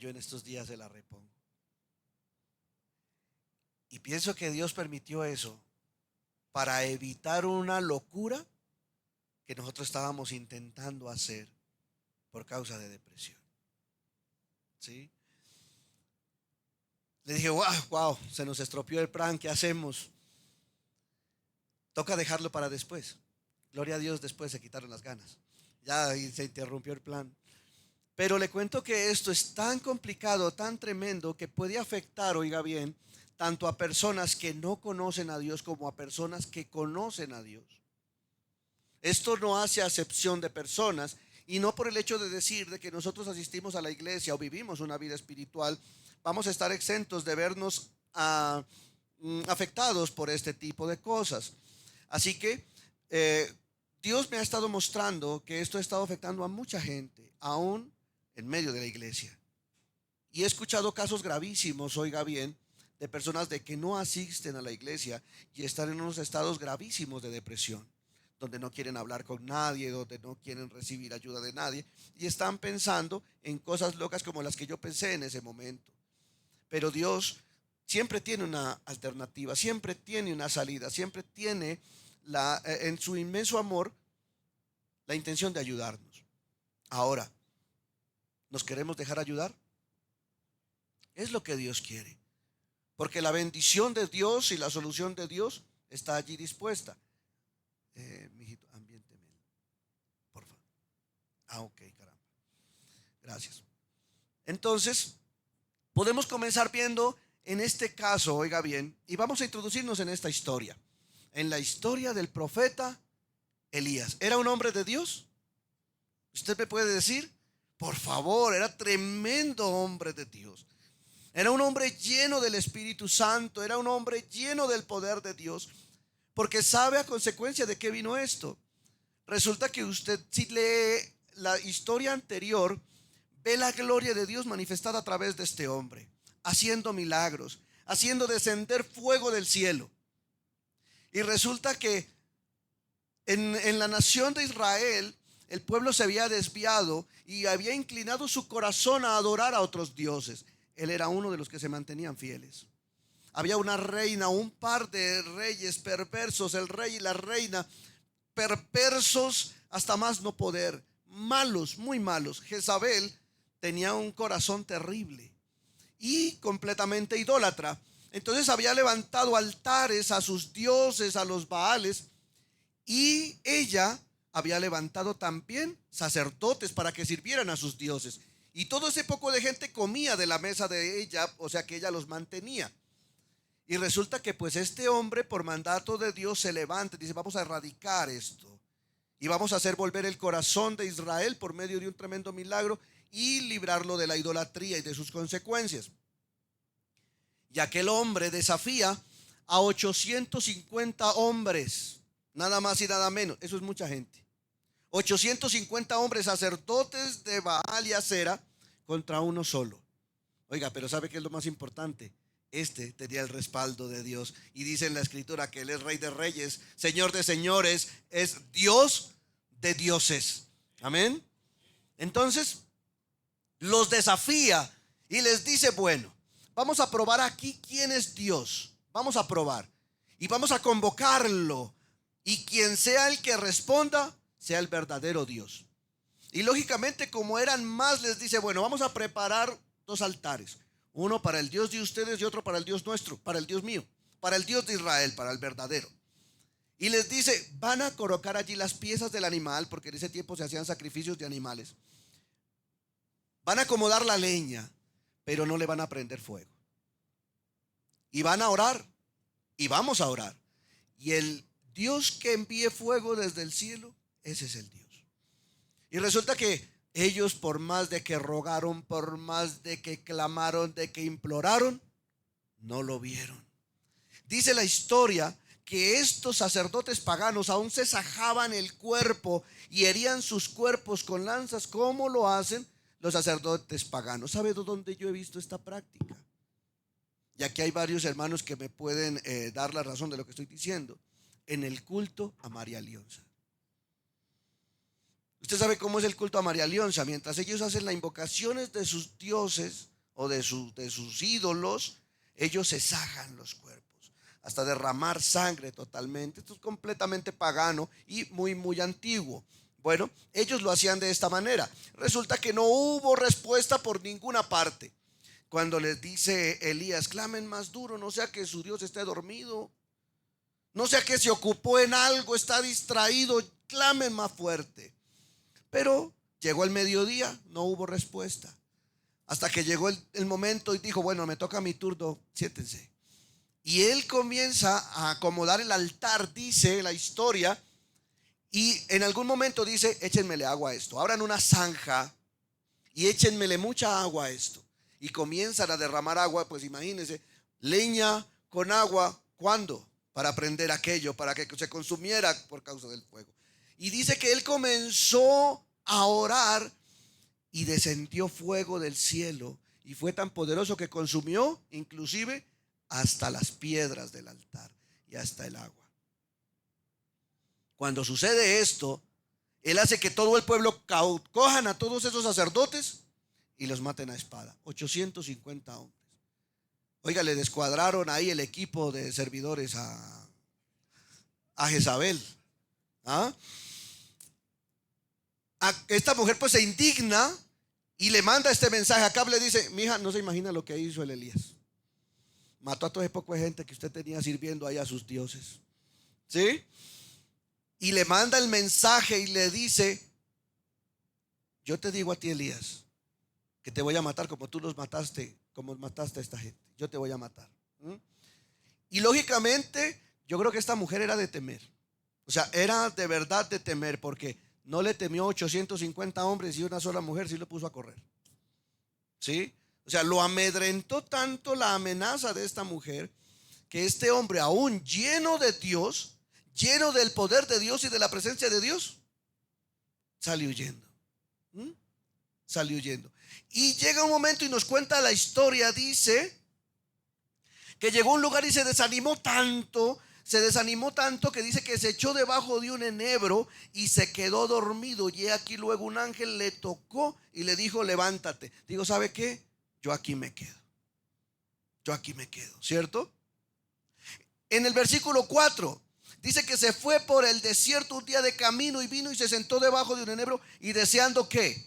Yo en estos días se la repongo. Y pienso que Dios permitió eso para evitar una locura que nosotros estábamos intentando hacer por causa de depresión. ¿Sí? Le dije, wow, wow, se nos estropeó el plan, ¿qué hacemos? Toca dejarlo para después. Gloria a Dios, después se quitaron las ganas. Ya y se interrumpió el plan. Pero le cuento que esto es tan complicado, tan tremendo, que puede afectar, oiga bien, tanto a personas que no conocen a Dios como a personas que conocen a Dios. Esto no hace acepción de personas, y no por el hecho de decir de que nosotros asistimos a la iglesia o vivimos una vida espiritual, vamos a estar exentos de vernos afectados por este tipo de cosas. Así que eh, Dios me ha estado mostrando que esto ha estado afectando a mucha gente, aún en medio de la iglesia. Y he escuchado casos gravísimos, oiga bien, de personas de que no asisten a la iglesia y están en unos estados gravísimos de depresión, donde no quieren hablar con nadie, donde no quieren recibir ayuda de nadie, y están pensando en cosas locas como las que yo pensé en ese momento. Pero Dios siempre tiene una alternativa, siempre tiene una salida, siempre tiene en su inmenso amor la intención de ayudarnos. Ahora, ¿nos queremos dejar ayudar? Es lo que Dios quiere. Porque la bendición de Dios y la solución de Dios está allí dispuesta. Mijito, ambiénteme, por favor. Ok, caramba. Gracias. Entonces, podemos comenzar viendo en este caso, oiga bien, y vamos a introducirnos en esta historia. En la historia del profeta Elías. ¿Era un hombre de Dios? ¿Usted me puede decir? Por favor, era tremendo hombre de Dios. Era un hombre lleno del Espíritu Santo, era un hombre lleno del poder de Dios, porque sabe a consecuencia de qué vino esto. Resulta que usted, si lee la historia anterior, ve la gloria de Dios manifestada a través de este hombre, haciendo milagros, haciendo descender fuego del cielo. Y resulta que en la nación de Israel, el pueblo se había desviado y había inclinado su corazón a adorar a otros dioses. Él era uno de los que se mantenían fieles. Había una reina, un par de reyes perversos, el rey y la reina, perversos hasta más no poder, malos, muy malos. Jezabel tenía un corazón terrible y completamente idólatra. Entonces había levantado altares a sus dioses, a los Baales, y ella había levantado también sacerdotes para que sirvieran a sus dioses. Y todo ese poco de gente comía de la mesa de ella, o sea que ella los mantenía. Y resulta que pues este hombre por mandato de Dios se levanta y dice, vamos a erradicar esto. Y vamos a hacer volver el corazón de Israel por medio de un tremendo milagro y librarlo de la idolatría y de sus consecuencias. Y aquel hombre desafía a 850 hombres, nada más y nada menos. Eso es mucha gente. 850 hombres sacerdotes de Baal y Acera contra uno solo. Oiga, pero ¿sabe qué es lo más importante? Este tenía el respaldo de Dios. Y dice en la escritura que Él es Rey de Reyes, Señor de Señores, es Dios de dioses. Amén. Entonces, los desafía y les dice, bueno, vamos a probar aquí quién es Dios. Vamos a probar. Y vamos a convocarlo. Y quien sea el que responda, sea el verdadero Dios. Y lógicamente, como eran más, les dice, bueno, vamos a preparar 2 altares. Uno para el Dios de ustedes y otro para el Dios nuestro, para el Dios mío, para el Dios de Israel, para el verdadero. Y les dice, van a colocar allí las piezas del animal, porque en ese tiempo se hacían sacrificios de animales. Van a acomodar la leña, pero no le van a prender fuego. Y van a orar, y vamos a orar. Y el Dios que envíe fuego desde el cielo, ese es el Dios. Y resulta que ellos, por más de que rogaron, por más de que clamaron, de que imploraron, no lo vieron. Dice la historia que estos sacerdotes paganos aún se sajaban el cuerpo y herían sus cuerpos con lanzas, como lo hacen los sacerdotes paganos. ¿Sabe dónde yo he visto esta práctica? Y aquí hay varios hermanos que me pueden dar la razón de lo que estoy diciendo. En el culto a María Leonza. Usted sabe cómo es el culto a María Leonza. Mientras ellos hacen las invocaciones de sus dioses, o de sus ídolos, ellos se sajan los cuerpos, hasta derramar sangre totalmente. Esto es completamente pagano y muy, muy antiguo. Bueno, ellos lo hacían de esta manera. Resulta que no hubo respuesta por ninguna parte. Cuando les dice Elías, clamen más duro, no sea que su Dios esté dormido, no sea que se ocupó en algo, está distraído, clamen más fuerte. Pero llegó el mediodía, no hubo respuesta. Hasta que llegó el momento y dijo, bueno, me toca mi turno, siéntense. Y él comienza a acomodar el altar, dice la historia, y en algún momento dice, échenmele agua a esto, abran una zanja y échenmele mucha agua a esto. Y comienzan a derramar agua, pues imagínense, leña con agua, ¿cuándo? Para prender aquello, para que se consumiera por causa del fuego. Y dice que él comenzó a orar y descendió fuego del cielo y fue tan poderoso que consumió inclusive hasta las piedras del altar y hasta el agua. Cuando sucede esto, él hace que todo el pueblo cojan a todos esos sacerdotes y los maten a espada. 850 hombres. Oiga, le descuadraron ahí el equipo de servidores a Jezabel. ¿Ah? Esta mujer pues se indigna y le manda este mensaje. Acá le dice, mija, no se imagina lo que hizo el Elías. Mató a todo ese poco de gente que usted tenía sirviendo ahí a sus dioses. ¿Sí? Y le manda el mensaje y le dice, yo te digo a ti, Elías, que te voy a matar como tú los mataste, como mataste a esta gente. Yo te voy a matar. Y lógicamente, yo creo que esta mujer era de temer. O sea, era de verdad de temer, porque no le temió 850 hombres y una sola mujer sí lo puso a correr. ¿Sí? O sea, lo amedrentó tanto la amenaza de esta mujer, que este hombre, aún lleno de Dios, lleno del poder de Dios y de la presencia de Dios, sale huyendo. Sale huyendo. Y llega un momento y nos cuenta la historia, dice que llegó a un lugar y se desanimó tanto que dice que se echó debajo de un enebro y se quedó dormido. Y aquí luego un ángel le tocó y le dijo, levántate. Digo, ¿sabe qué? Yo aquí me quedo. Yo aquí me quedo, ¿cierto? En el versículo 4 dice que se fue por el desierto un día de camino y vino y se sentó debajo de un enebro y deseando ¿qué?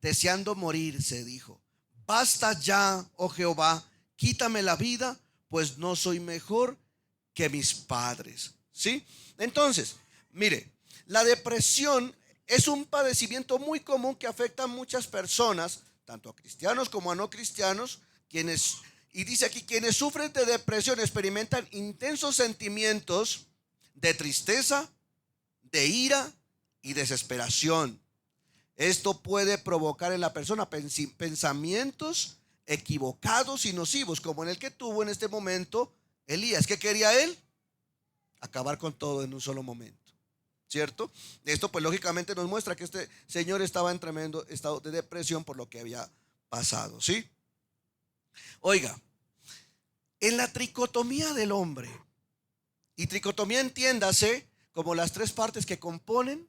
Deseando morirse, dijo, basta ya, oh Jehová, quítame la vida, pues no soy mejor que mis padres. ¿Sí? Entonces, mire, la depresión es un padecimiento muy común que afecta a muchas personas, tanto a cristianos como a no cristianos, y dice aquí, quienes sufren de depresión experimentan intensos sentimientos de tristeza, de ira y desesperación. Esto puede provocar en la persona pensamientos equivocados y nocivos, como en el que tuvo en este momento Elías. ¿Qué quería él? Acabar con todo en un solo momento, ¿cierto? Esto pues lógicamente nos muestra que este señor estaba en tremendo estado de depresión por lo que había pasado, ¿sí? Oiga, en la tricotomía del hombre, y tricotomía entiéndase como las tres partes que componen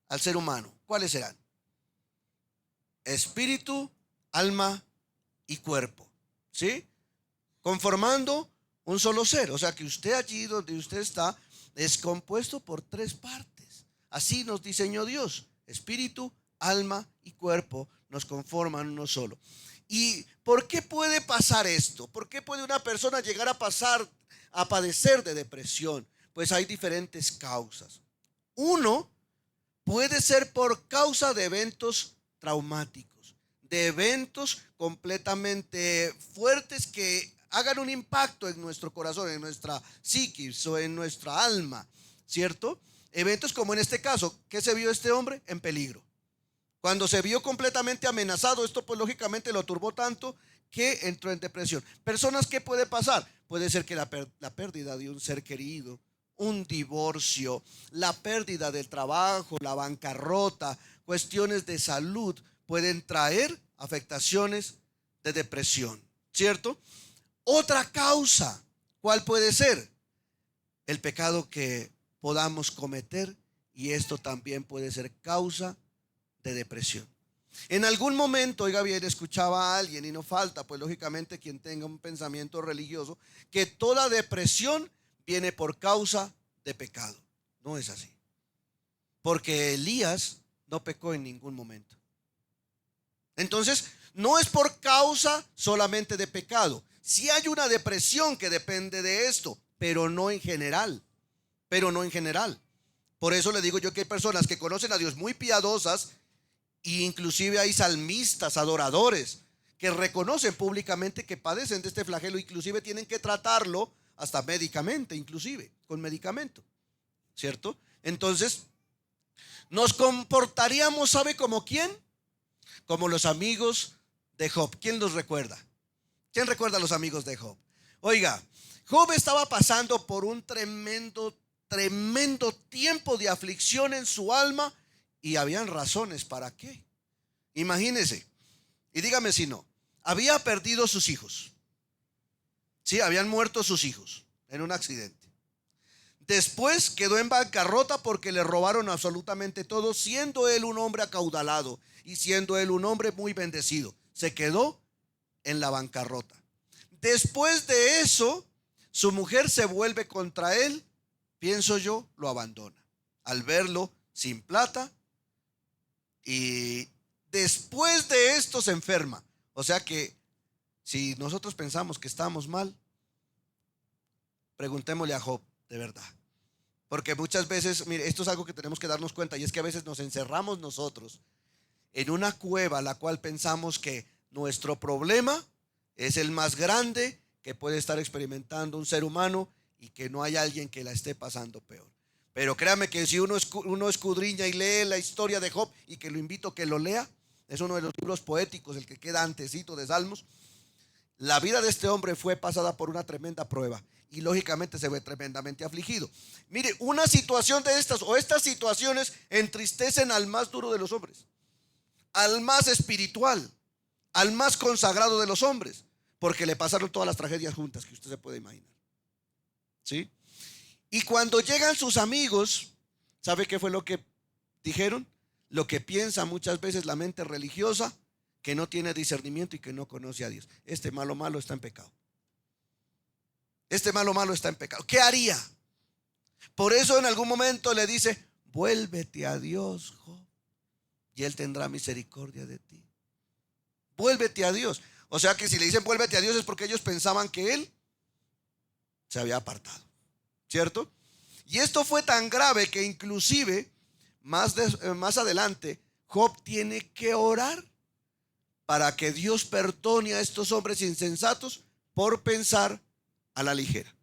al ser humano, ¿cuáles serán? Espíritu, alma y cuerpo, ¿sí? Conformando un solo ser. O sea que usted allí donde usted está es compuesto por tres partes. Así nos diseñó Dios. Espíritu, alma y cuerpo nos conforman uno solo. ¿Y por qué puede pasar esto? ¿Por qué puede una persona llegar a padecer de depresión? Pues hay diferentes causas. Uno puede ser por causa de eventos traumáticos, de eventos completamente fuertes que hagan un impacto en nuestro corazón, en nuestra psiquis o en nuestra alma, ¿cierto? Eventos como en este caso, ¿qué se vio este hombre? En peligro. Cuando se vio completamente amenazado, esto pues lógicamente lo turbó tanto que entró en depresión. Personas, ¿qué puede pasar? Puede ser que la pérdida de un ser querido, un divorcio, la pérdida del trabajo, la bancarrota, cuestiones de salud pueden traer afectaciones de depresión, ¿cierto? Otra causa, ¿cuál puede ser? El pecado que podamos cometer, y esto también puede ser causa de depresión. En algún momento, oiga bien, escuchaba a alguien, y no falta, pues lógicamente quien tenga un pensamiento religioso, que toda depresión viene por causa de pecado. No es así. Porque Elías no pecó en ningún momento. Entonces, no es por causa solamente de pecado. Sí hay una depresión que depende de esto, pero no en general. Pero no en general. Por eso le digo yo que hay personas que conocen a Dios muy piadosas, e inclusive hay salmistas, adoradores, que reconocen públicamente que padecen de este flagelo, inclusive tienen que tratarlo hasta médicamente, inclusive con medicamento, ¿cierto? Entonces, nos comportaríamos, ¿sabe como quién? Como los amigos de Job. ¿Quién los recuerda? ¿Quién recuerda a los amigos de Job? Oiga, Job estaba pasando por un tremendo tiempo de aflicción en su alma, y habían razones para qué. Imagínese, y dígame si no, había perdido sus hijos. Sí, habían muerto sus hijos en un accidente. Después quedó en bancarrota porque le robaron absolutamente todo, siendo él un hombre acaudalado y siendo él un hombre muy bendecido. Se quedó en la bancarrota. Después de eso, su mujer se vuelve contra él, pienso yo, lo abandona al verlo sin plata, y después de esto se enferma. O sea que si nosotros pensamos que estamos mal, preguntémosle a Job de verdad. Porque muchas veces, mire, esto es algo que tenemos que darnos cuenta, y es que a veces nos encerramos nosotros en una cueva, la cual pensamos que nuestro problema es el más grande que puede estar experimentando un ser humano, y que no hay alguien que la esté pasando peor. Pero créame que si uno escudriña y lee la historia de Job, y que lo invito a que lo lea, es uno de los libros poéticos, el que queda antesito de Salmos. La vida de este hombre fue pasada por una tremenda prueba, y lógicamente se ve tremendamente afligido. Mire, una situación de estas, o estas situaciones, entristecen al más duro de los hombres, al más espiritual, al más consagrado de los hombres, porque le pasaron todas las tragedias juntas que usted se puede imaginar. ¿Sí? Y cuando llegan sus amigos, ¿sabe qué fue lo que dijeron? Lo que piensa muchas veces la mente religiosa, que no tiene discernimiento y que no conoce a Dios. Este malo está en pecado. Este malo está en pecado. ¿Qué haría? Por eso en algún momento le dice: vuélvete a Dios, Job, y Él tendrá misericordia de ti. Vuélvete a Dios. O sea que si le dicen vuélvete a Dios, es porque ellos pensaban que Él se había apartado, ¿cierto? Y esto fue tan grave que inclusive más adelante Job tiene que orar para que Dios perdone a estos hombres insensatos por pensar a la ligera.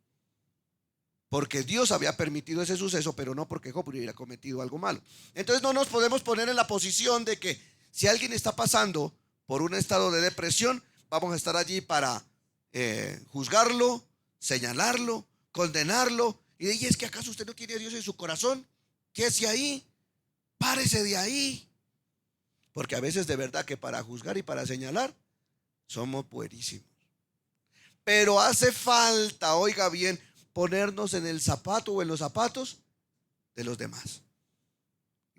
Porque Dios había permitido ese suceso, pero no porque Job hubiera cometido algo malo. Entonces no nos podemos poner en la posición de que si alguien está pasando por un estado de depresión, vamos a estar allí para juzgarlo, señalarlo, condenarlo. Y es que ¿acaso usted no tiene a Dios en su corazón? ¿Qué hace ahí? Párese de ahí. Porque a veces de verdad que para juzgar y para señalar somos buenísimos. Pero hace falta, oiga bien, ponernos en el zapato o en los zapatos de los demás.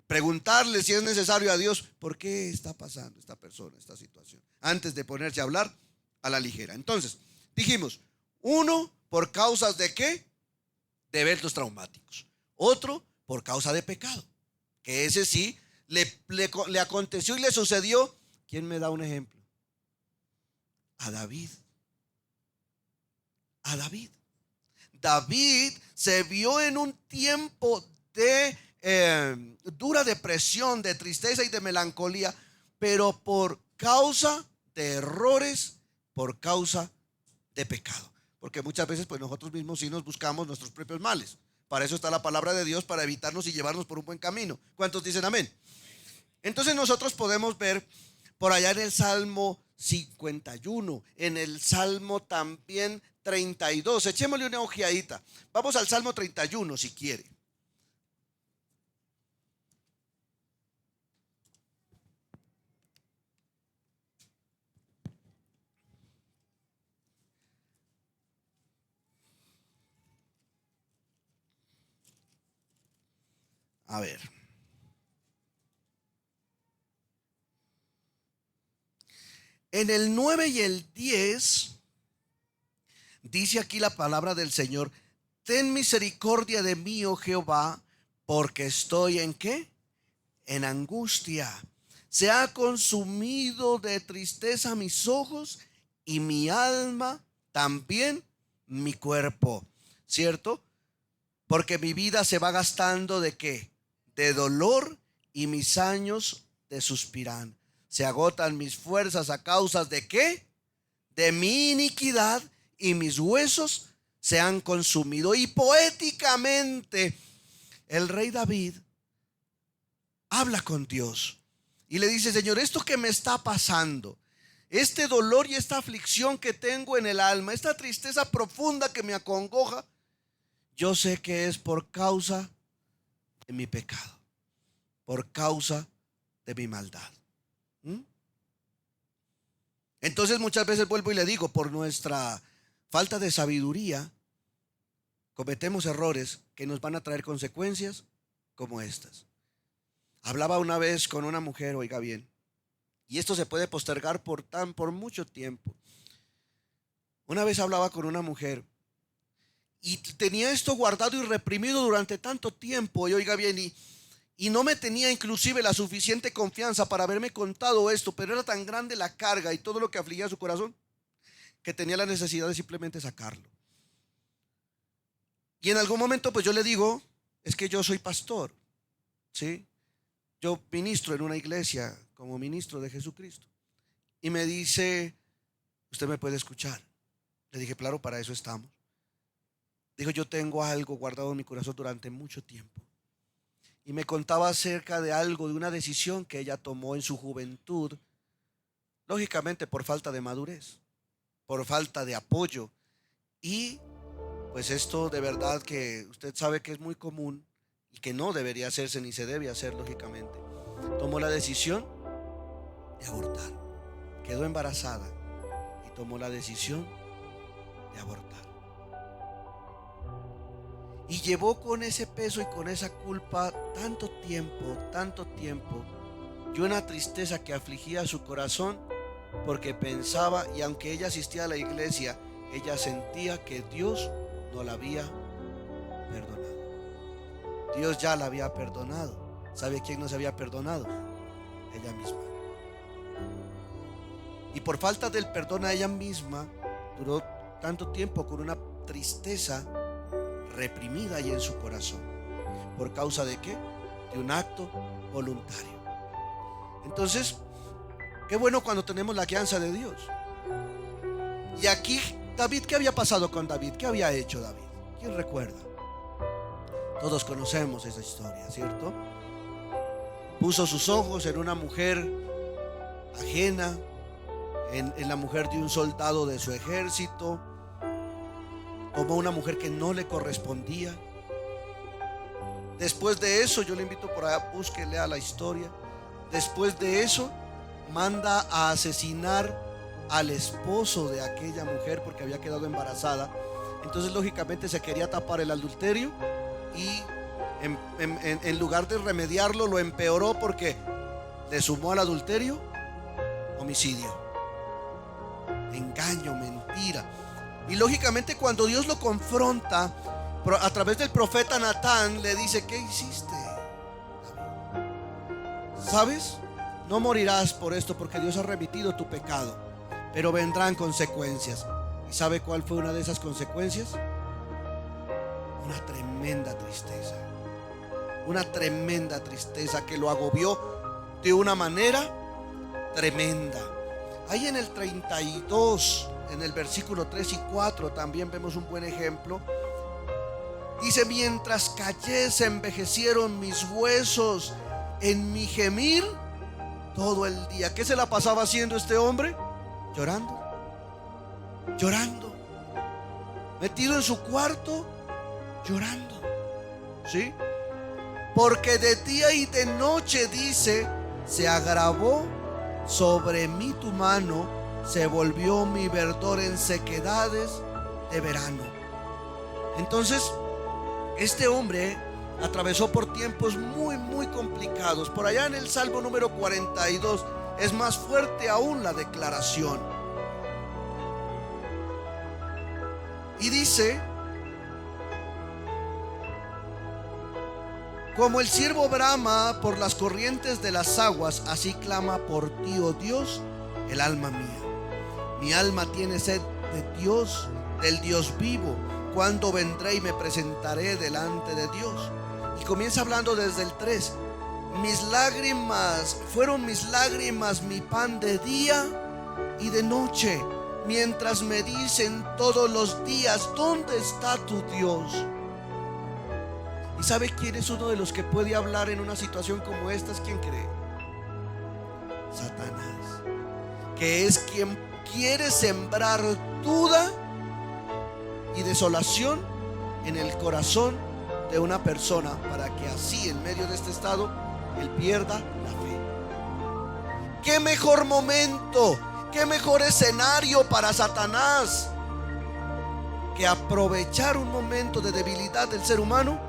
Preguntarle si es necesario a Dios, ¿por qué está pasando esta persona, esta situación? Antes de ponerse a hablar a la ligera. Entonces, dijimos, uno, por causas de ¿qué? De eventos traumáticos. Otro, por causa de pecado. Que ese sí le aconteció y le sucedió. ¿Quién me da un ejemplo? A David. A David. David se vio en un tiempo de dura depresión, de tristeza y de melancolía, pero por causa de errores, por causa de pecado. Porque muchas veces pues nosotros mismos sí nos buscamos nuestros propios males. Para eso está la palabra de Dios, para evitarnos y llevarnos por un buen camino. ¿Cuántos dicen amén? Entonces nosotros podemos ver por allá en el Salmo 51, en el Salmo también 32. Echémosle una ojeadita. Vamos al Salmo 31 si quiere. A ver. En el 9 y el 10 dice aquí la palabra del Señor: ten misericordia de mí, oh Jehová, porque estoy ¿en qué? En angustia. Se ha consumido de tristeza mis ojos y mi alma, también mi cuerpo. ¿Cierto? Porque mi vida se va gastando ¿de qué? De dolor, y mis años de suspirar. Se agotan mis fuerzas a causa ¿de qué? De mi iniquidad, y mis huesos se han consumido. Y poéticamente el rey David habla con Dios y le dice: Señor, esto que me está pasando, este dolor y esta aflicción que tengo en el alma, esta tristeza profunda que me acongoja, yo sé que es por causa de mi pecado, por causa de mi maldad. Entonces muchas veces vuelvo y le digo: por nuestra falta de sabiduría cometemos errores que nos van a traer consecuencias como estas. Hablaba una vez con una mujer, oiga bien, y esto se puede postergar por mucho tiempo. Una vez hablaba con una mujer y tenía esto guardado y reprimido durante tanto tiempo, y oiga bien, y no me tenía inclusive la suficiente confianza para haberme contado esto, pero era tan grande la carga y todo lo que afligía su corazón que tenía la necesidad de simplemente sacarlo. Y en algún momento pues yo le digo: es que yo soy pastor, ¿sí? Yo ministro en una iglesia como ministro de Jesucristo. Y me dice: ¿usted me puede escuchar? Le dije: claro, para eso estamos. Dijo: yo tengo algo guardado en mi corazón durante mucho tiempo. Y me contaba acerca de algo, de una decisión que ella tomó en su juventud, lógicamente por falta de madurez, por falta de apoyo. Y pues esto de verdad que usted sabe que es muy común y que no debería hacerse ni se debe hacer, lógicamente. Tomó la decisión de abortar. Quedó embarazada y tomó la decisión de abortar. Y llevó con ese peso y con esa culpa tanto tiempo, y una tristeza que afligía su corazón, porque pensaba, y aunque ella asistía a la iglesia, ella sentía que Dios no la había perdonado. Dios ya la había perdonado. ¿Sabe quién no se había perdonado? Ella misma. Y por falta del perdón a ella misma, duró tanto tiempo con una tristeza reprimida ahí en su corazón. ¿Por causa de qué? De un acto voluntario. Entonces, qué bueno cuando tenemos la guianza de Dios. Y aquí David, ¿qué había pasado con David? ¿Qué había hecho David? ¿Quién recuerda? Todos conocemos esa historia, ¿cierto? Puso sus ojos en una mujer ajena, en la mujer de un soldado de su ejército. Tomó una mujer que no le correspondía. Después de eso, yo le invito por allá, busque, lea la historia. Después de eso, manda a asesinar al esposo de aquella mujer porque había quedado embarazada. Entonces lógicamente se quería tapar el adulterio y en lugar de remediarlo, lo empeoró, porque le sumó al adulterio homicidio, engaño, mentira. Y lógicamente cuando Dios lo confronta a través del profeta Natán, le dice: ¿qué hiciste, David? ¿Sabes? No morirás por esto, porque Dios ha remitido tu pecado, pero vendrán consecuencias. ¿Y sabe cuál fue una de esas consecuencias? Una tremenda tristeza. Una tremenda tristeza que lo agobió de una manera tremenda. Ahí en el 32, en el versículo 3 y 4, también vemos un buen ejemplo. Dice: mientras callé, se envejecieron mis huesos en mi gemir todo el día. ¿Qué se la pasaba haciendo este hombre? Llorando, metido en su cuarto, llorando, ¿sí? Porque de día y de noche, dice, se agravó sobre mí tu mano, se volvió mi verdor en sequedades de verano. Entonces, este hombre atravesó por tiempos muy complicados. Por allá en el Salmo número 42 es más fuerte aún la declaración. Y dice: como el ciervo brama por las corrientes de las aguas, así clama por ti, oh Dios, el alma mía. Mi alma tiene sed de Dios, del Dios vivo. ¿Cuándo vendré y me presentaré delante de Dios? Y comienza hablando desde el 3. Mis lágrimas, fueron mis lágrimas mi pan de día y de noche, mientras me dicen todos los días: ¿dónde está tu Dios? ¿Y sabe quién es uno de los que puede hablar en una situación como esta? ¿Quién cree? Satanás, que es quien quiere sembrar duda y desolación en el corazón de una persona, para que así, en medio de este estado, él pierda la fe. ¿Qué mejor momento, qué mejor escenario para Satanás que aprovechar un momento de debilidad del ser humano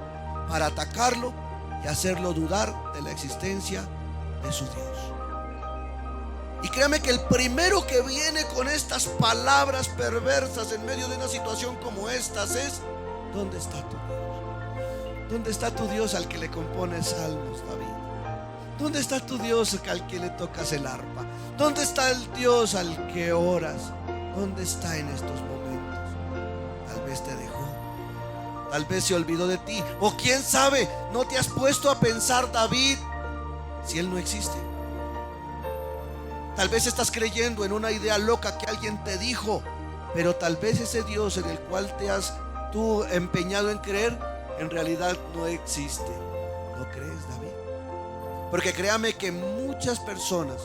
para atacarlo y hacerlo dudar de la existencia de su Dios? Y créame que el primero que viene con estas palabras perversas en medio de una situación como estas es: ¿dónde está tu Dios? ¿Dónde está tu Dios al que le compones salmos, David? ¿Dónde está tu Dios al que le tocas el arpa? ¿Dónde está el Dios al que oras? ¿Dónde está en estos momentos? Tal vez te dejó, tal vez se olvidó de ti, o quién sabe, no te has puesto a pensar, David, si Él no existe. Tal vez estás creyendo en una idea loca que alguien te dijo, pero tal vez ese Dios en el cual te has tú empeñado en creer, en realidad no existe. ¿No crees, David? Porque créame que muchas personas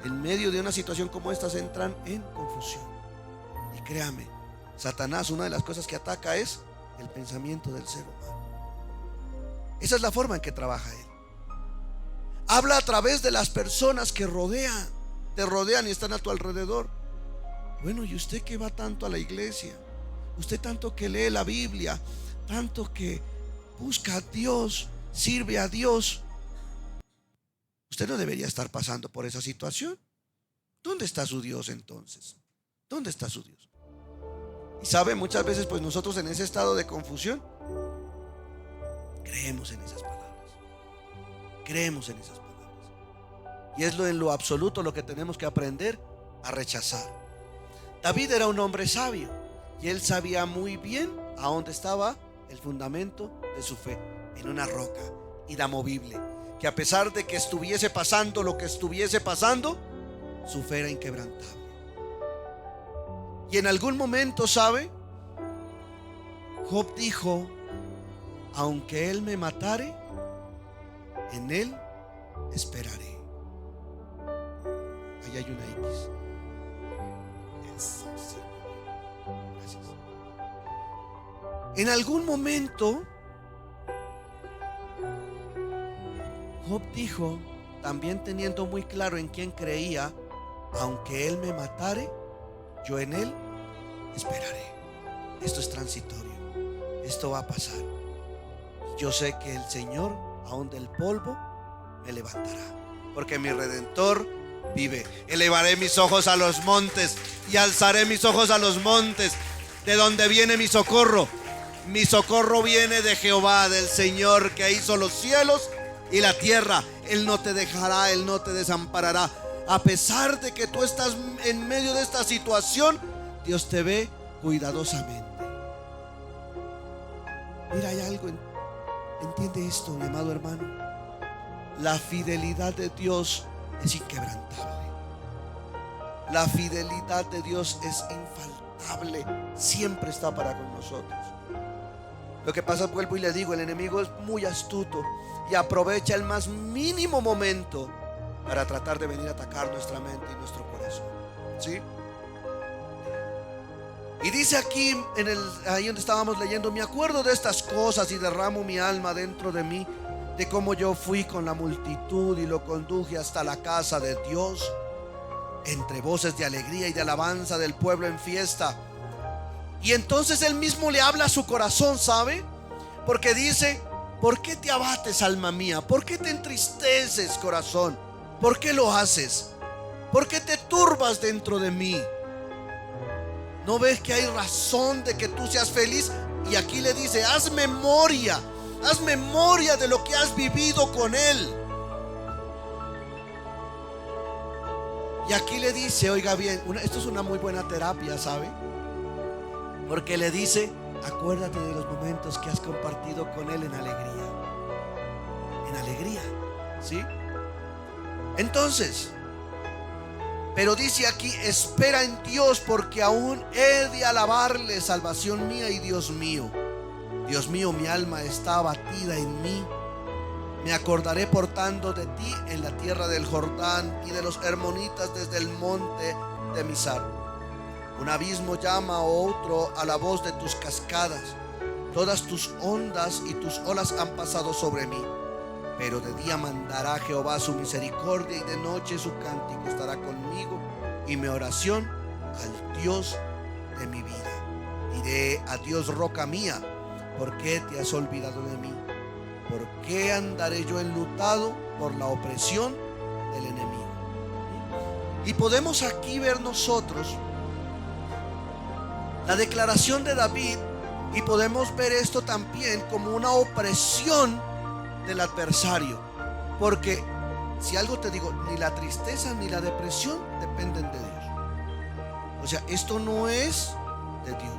en medio de una situación como esta entran en confusión. Y créame, Satanás, una de las cosas que ataca es el pensamiento del ser humano. Esa es la forma en que trabaja él. Habla a través de las personas que te rodean y están a tu alrededor. Bueno, ¿y usted que va tanto a la iglesia? Usted tanto que lee la Biblia, tanto que busca a Dios, sirve a Dios. Usted no debería estar pasando por esa situación. ¿Dónde está su Dios entonces? ¿Dónde está su Dios? Y sabe, muchas veces pues nosotros en ese estado de confusión creemos en esas palabras. Creemos en esas palabras. Y es en lo absoluto lo que tenemos que aprender a rechazar. David era un hombre sabio y él sabía muy bien a dónde estaba el fundamento de su fe, en una roca inamovible, que a pesar de que estuviese pasando lo que estuviese pasando, su fe era inquebrantable. Y en algún momento, ¿sabe? Job dijo: aunque él me matare, en él esperaré. Ahí hay una X. Eso, sí. Gracias. En algún momento Job dijo, también teniendo muy claro en quién creía: aunque él me matare, yo en él esperaré. Esto es transitorio, esto va a pasar. Yo sé que el Señor, aún del polvo, me levantará, porque mi Redentor vive. Elevaré mis ojos a los montes y alzaré mis ojos a los montes, de donde viene mi socorro. Mi socorro viene de Jehová, del Señor que hizo los cielos y la tierra. Él no te dejará, Él no te desamparará. A pesar de que tú estás en medio de esta situación, Dios te ve cuidadosamente. Mira, hay algo, entiende esto, mi amado hermano. La fidelidad de Dios es inquebrantable. La fidelidad de Dios es infaltable. Siempre está para con nosotros. Lo que pasa, vuelvo y le digo, el enemigo es muy astuto y aprovecha el más mínimo momento para tratar de venir a atacar nuestra mente y nuestro corazón. ¿Sí? Y dice aquí, ahí donde estábamos leyendo: me acuerdo de estas cosas y derramo mi alma dentro de mí, de cómo yo fui con la multitud y lo conduje hasta la casa de Dios, entre voces de alegría y de alabanza del pueblo en fiesta. Y entonces él mismo le habla a su corazón, ¿sabe? Porque dice: ¿por qué te abates, alma mía? ¿Por qué te entristeces, corazón? ¿Por qué lo haces? ¿Por qué te turbas dentro de mí? ¿No ves que hay razón de que tú seas feliz? Y aquí le dice, haz memoria de lo que has vivido con Él. Y aquí le dice, oiga bien, esto es una muy buena terapia, ¿sabe? Porque le dice, acuérdate de los momentos que has compartido con Él en alegría. En alegría, ¿sí? Entonces, pero dice aquí, espera en Dios, porque aún he de alabarle, salvación mía y Dios mío. Dios mío, mi alma está abatida en mí. Me acordaré por tanto de ti en la tierra del Jordán y de los hermonitas desde el monte de Mizar. Un abismo llama a otro a la voz de tus cascadas. Todas tus ondas y tus olas han pasado sobre mí. Pero de día mandará Jehová su misericordia y de noche su cántico estará conmigo y mi oración al Dios de mi vida. Diré a Dios, roca mía, ¿por qué te has olvidado de mí? ¿Por qué andaré yo enlutado por la opresión del enemigo? Y podemos aquí ver nosotros la declaración de David, y podemos ver esto también como una opresión del adversario. Porque si algo te digo, ni la tristeza ni la depresión dependen de Dios. O sea, esto no es de Dios.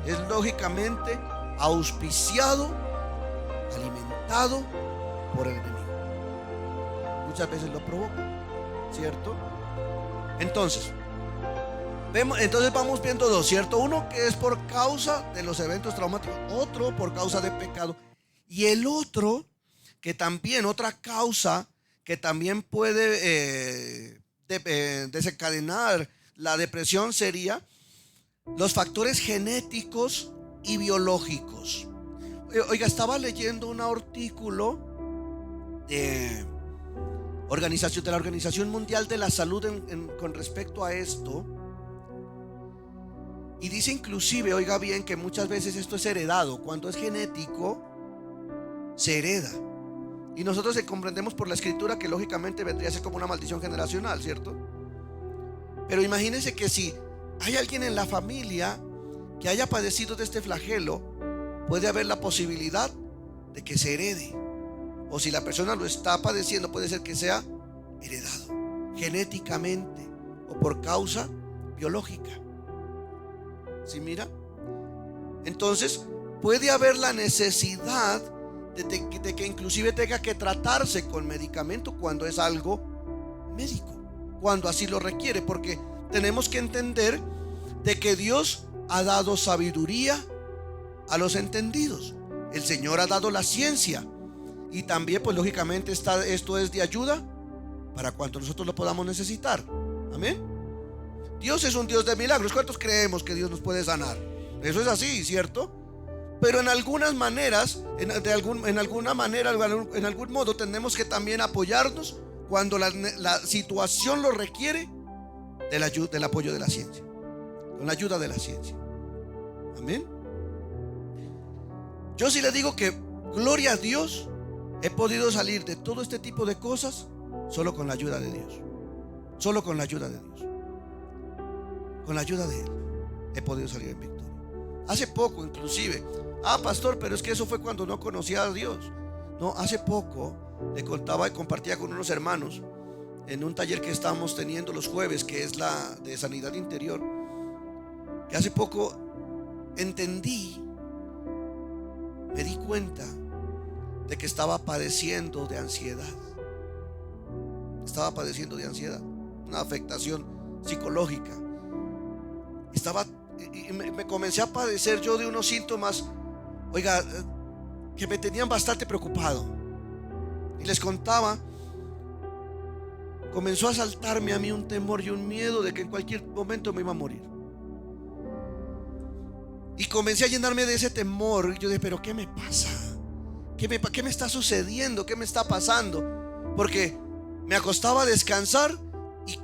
Es lógicamente auspiciado, alimentado por el enemigo. Muchas veces lo provoca, ¿cierto? Entonces vamos viendo dos, ¿cierto? Uno que es por causa de los eventos traumáticos, otro por causa de pecado, y el otro que también, otra causa que también puede desencadenar la depresión sería los factores genéticos y biológicos. Oiga, estaba leyendo un artículo de la Organización Mundial de la Salud con respecto a esto, y dice inclusive, oiga bien, que muchas veces esto es heredado. Cuando es genético, se hereda. Y nosotros comprendemos por la escritura que lógicamente vendría a ser como una maldición generacional, ¿cierto? Pero imagínense que si hay alguien en la familia que haya padecido de este flagelo, puede haber la posibilidad de que se herede. O si la persona lo está padeciendo, puede ser que sea heredado genéticamente o por causa biológica. ¿Sí mira? Entonces puede haber la necesidad de que inclusive tenga que tratarse con medicamento cuando es algo médico, cuando así lo requiere, porque tenemos que entender de que Dios ha dado sabiduría a los entendidos. El Señor ha dado la ciencia, y también pues lógicamente esto es de ayuda para cuanto nosotros lo podamos necesitar. Amén. Dios es un Dios de milagros. ¿Cuántos creemos que Dios nos puede sanar? Eso es así, ¿cierto? Pero en algunas maneras, en algún modo tenemos que también apoyarnos cuando la situación lo requiere del apoyo de la ciencia, con la ayuda de la ciencia. Amén. Yo sí le digo que gloria a Dios, he podido salir de todo este tipo de cosas solo con la ayuda de Dios. Solo con la ayuda de Dios. Con la ayuda de Él he podido salir en victoria. Hace poco inclusive, pastor, pero es que eso fue cuando no conocía a Dios. No, hace poco le contaba y compartía con unos hermanos en un taller que estábamos teniendo los jueves, que es la de sanidad interior, que hace poco me di cuenta de que estaba padeciendo de ansiedad. Estaba padeciendo de ansiedad, una afectación psicológica. Y me comencé a padecer yo de unos síntomas, oiga, que me tenían bastante preocupado. Y les contaba, comenzó a asaltarme a mí un temor y un miedo de que en cualquier momento me iba a morir. Y comencé a llenarme de ese temor. Y yo dije, pero ¿qué me pasa? ¿Qué me está sucediendo? ¿Qué me está pasando? Porque me acostaba a descansar y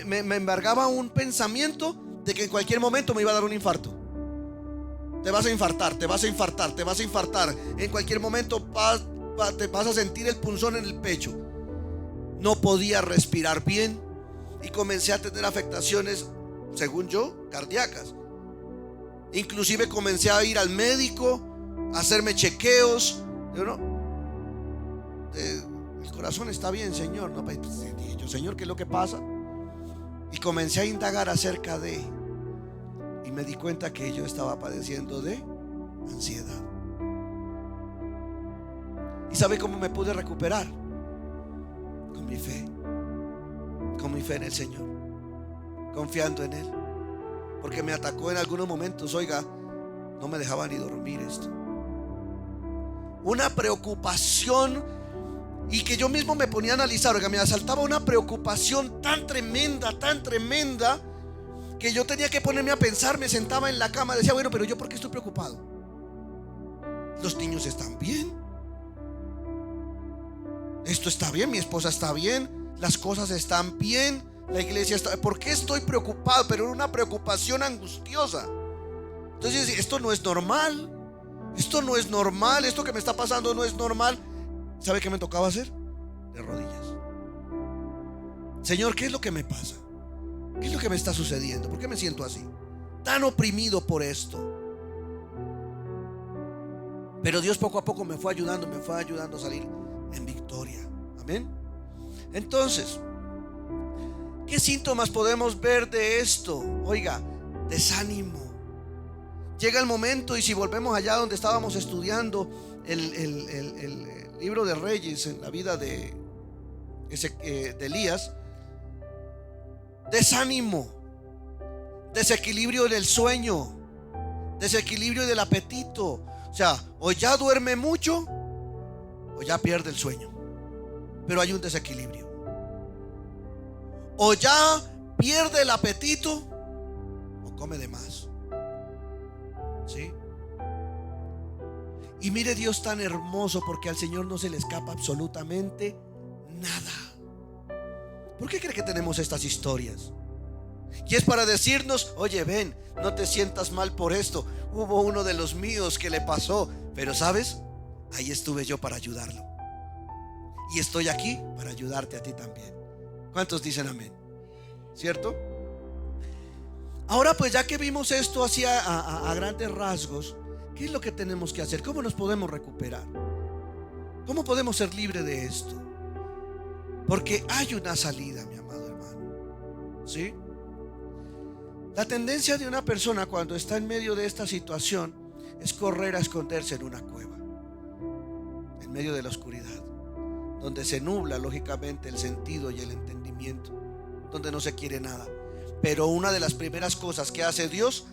me embargaba un pensamiento de que en cualquier momento me iba a dar un infarto. Te vas a infartar, te vas a infartar, te vas a infartar. En cualquier momento te vas a sentir el punzón en el pecho. no podía respirar bien y comencé a tener afectaciones, según yo, cardíacas. Inclusive comencé a ir al médico, a hacerme chequeos. El corazón está bien, Señor, ¿no? Dije yo, Señor, ¿qué es lo que pasa? Y comencé a indagar acerca de, y me di cuenta que yo estaba padeciendo de ansiedad. ¿Y sabe cómo me pude recuperar? Con mi fe en el Señor, confiando en Él, porque me atacó en algunos momentos. Oiga, no me dejaba ni dormir esto. Una preocupación, y que yo mismo me ponía a analizar. Oiga, me asaltaba una preocupación tan tremenda, que yo tenía que ponerme a pensar. Me sentaba en la cama, decía, bueno, pero yo ¿por qué estoy preocupado? Los niños están bien, esto está bien, mi esposa está bien, las cosas están bien, la iglesia está. ¿Por qué estoy preocupado? Pero era una preocupación angustiosa. Entonces, esto no es normal. Esto no es normal. Esto que me está pasando no es normal. ¿Sabe qué me tocaba hacer? De rodillas. Señor, ¿qué es lo que me pasa? ¿Qué es lo que me está sucediendo? ¿Por qué me siento así? Tan oprimido por esto. Pero Dios poco a poco me fue ayudando a salir en victoria. Amén. Entonces, ¿qué síntomas podemos ver de esto? Oiga, desánimo. Llega el momento, y si volvemos allá donde estábamos estudiando el libro de Reyes, en la vida de Elías, desánimo, desequilibrio del sueño, desequilibrio del apetito. O sea, o ya duerme mucho o ya pierde el sueño, pero hay un desequilibrio. O ya pierde el apetito o come de más. ¿Sí? Y mire, Dios tan hermoso, porque al Señor no se le escapa absolutamente nada. ¿Por qué cree que tenemos estas historias? Y es para decirnos, oye, ven, no te sientas mal por esto. Hubo uno de los míos que le pasó, pero ¿sabes? Ahí estuve yo para ayudarlo. Y estoy aquí para ayudarte a ti también. ¿Cuántos dicen amén? ¿Cierto? Ahora pues, ya que vimos esto así a grandes rasgos, ¿qué es lo que tenemos que hacer? ¿Cómo nos podemos recuperar? ¿Cómo podemos ser libres de esto? Porque hay una salida, mi amado hermano. ¿Sí? La tendencia de una persona cuando está en medio de esta situación es correr a esconderse en una cueva, en medio de la oscuridad, donde se nubla lógicamente el sentido y el entendimiento, donde no se quiere nada. Pero una de las primeras cosas que hace Dios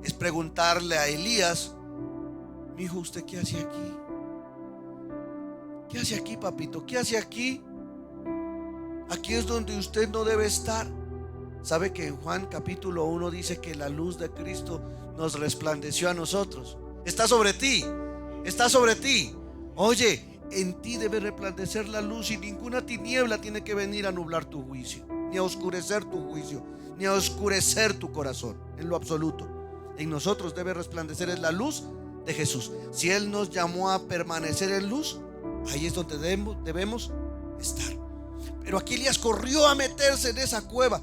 es preguntarle a Elías: mi hijo, ¿usted qué hace aquí? ¿Qué hace aquí, papito? ¿Qué hace aquí? Aquí es donde usted no debe estar. ¿Sabe que en Juan capítulo 1 dice que la luz de Cristo nos resplandeció a nosotros? Está sobre ti, está sobre ti. Oye, en ti debe resplandecer la luz, y ninguna tiniebla tiene que venir a nublar tu juicio, ni a oscurecer tu juicio, ni a oscurecer tu corazón, en lo absoluto. En nosotros debe resplandecer la luz de Jesús. Si Él nos llamó a permanecer en luz, ahí es donde debemos estar. Pero aquí Elías corrió a meterse en esa cueva.